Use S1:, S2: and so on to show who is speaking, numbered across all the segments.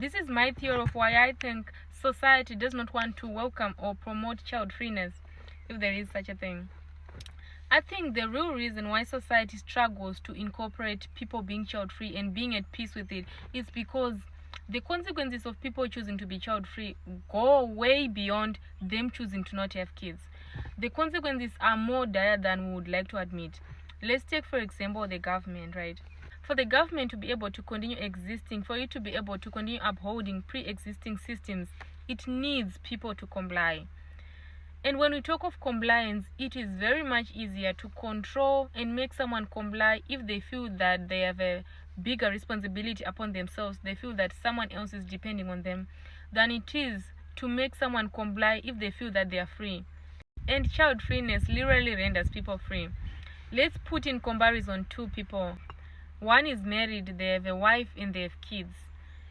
S1: This is my theory of why I think society does not want to welcome or promote child freeness, if there is such a thing. I think the real reason why society struggles to incorporate people being child free and being at peace with it is because the consequences of people choosing to be child free go way beyond them choosing to not have kids. The consequences are more dire than we would like to admit. Let's take, for example, the government, right? For the government to be able to continue existing, for it to be able to continue upholding pre-existing systems, it needs people to comply. And when we talk of compliance, it is very much easier to control and make someone comply if they feel that they have a bigger responsibility upon themselves, they feel that someone else is depending on them, than it is to make someone comply if they feel that they are free. And child freeness literally renders people free. Let's put in comparison two people. One is married, they have a wife and they have kids,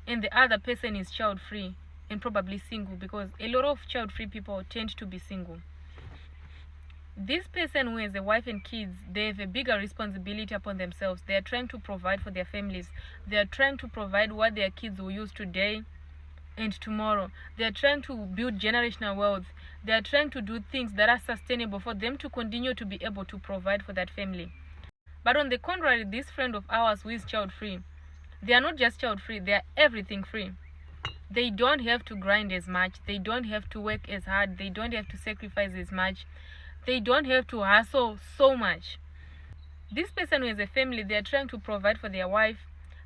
S1: and the other person is child free and probably single, because a lot of child free people tend to be single. This person who has a wife and kids, they have a bigger responsibility upon themselves. They are trying to provide for their families. They are trying to provide what their kids will use today and tomorrow. They are trying to build generational wealth. They are trying to do things that are sustainable for them to continue to be able to provide for that family. But on the contrary, this friend of ours who is child free, they are not just child free, they are everything free. They don't have to grind as much. They don't have to work as hard. They don't have to sacrifice as much. They don't have to hustle so much. This person who has a family, they are trying to provide for their wife.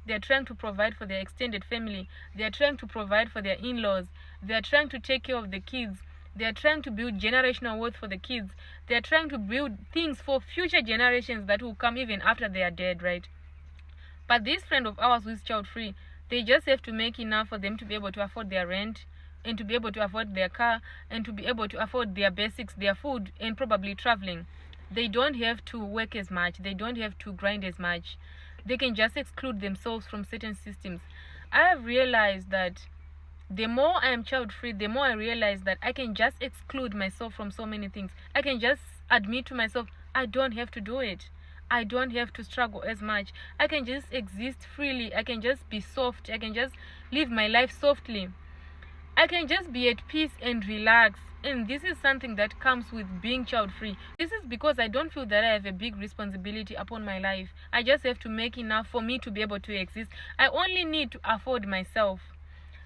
S1: They are trying to provide for their extended family. They are trying to provide for their in-laws. They are trying to take care of the kids. They are trying to build generational wealth for the kids. They are trying to build things for future generations that will come even after they are dead, right? But this friend of ours who is child free, they just have to make enough for them to be able to afford their rent, and to be able to afford their car, and to be able to afford their basics, their food, and probably traveling. They don't have to work as much. They don't have to grind as much. They can just exclude themselves from certain systems. I have realized that the more I am child free, the more I realize that I can just exclude myself from so many things. I can just admit to myself, I don't have to do it. I don't have to struggle as much. I can just exist freely. I can just be soft. I can just live my life softly. I can just be at peace and relax. And this is something that comes with being child free. This is because I don't feel that I have a big responsibility upon my life. I just have to make enough for me to be able to exist. I only need to afford myself.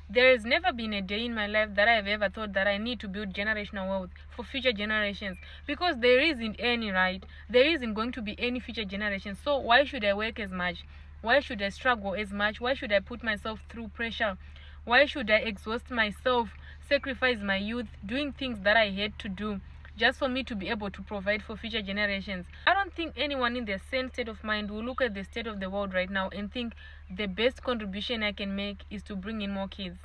S1: There has never been a day in my life that I have ever thought that I need to build generational wealth for future generations, because there isn't any, right? There isn't going to be any future generations. So why should I work as much? Why should I struggle as much? Why should I put myself through pressure? Why should I exhaust myself, sacrifice my youth, doing things that I hate to do, just for me to be able to provide for future generations? I don't think anyone in their sane state of mind will look at the state of the world right now and think the best contribution I can make is to bring in more kids.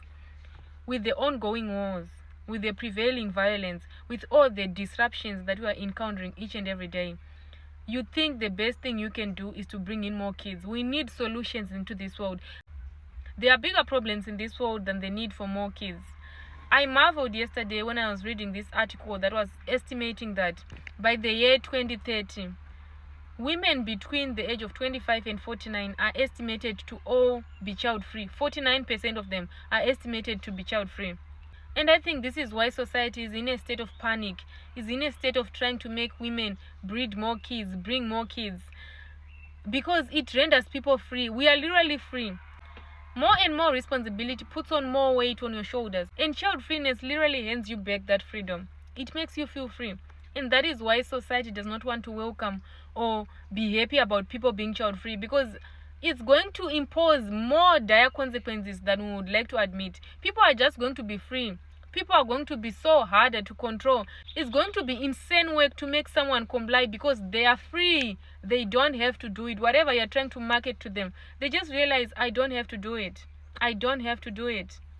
S1: With the ongoing wars, with the prevailing violence, with all the disruptions that we are encountering each and every day, you think the best thing you can do is to bring in more kids. We need solutions into this world. There are bigger problems in this world than the need for more kids. I marveled yesterday when I was reading this article that was estimating that by the year 2030, women between the age of 25 and 49 are estimated to all be child free. 49% of them are estimated to be child free. And I think this is why society is in a state of panic, is in a state of trying to make women breed more kids, bring more kids, because it renders people free. We are literally free. More and more responsibility puts on more weight on your shoulders, and child freeness literally hands you back that freedom. It makes you feel free. And that is why society does not want to welcome or be happy about people being child free, because it's going to impose more dire consequences than we would like to admit. People are just going to be free. People are going to be so harder to control. It's going to be insane work to make someone comply because they are free. They don't have to do it. Whatever you're trying to market to them, they just realize, I don't have to do it. I don't have to do it.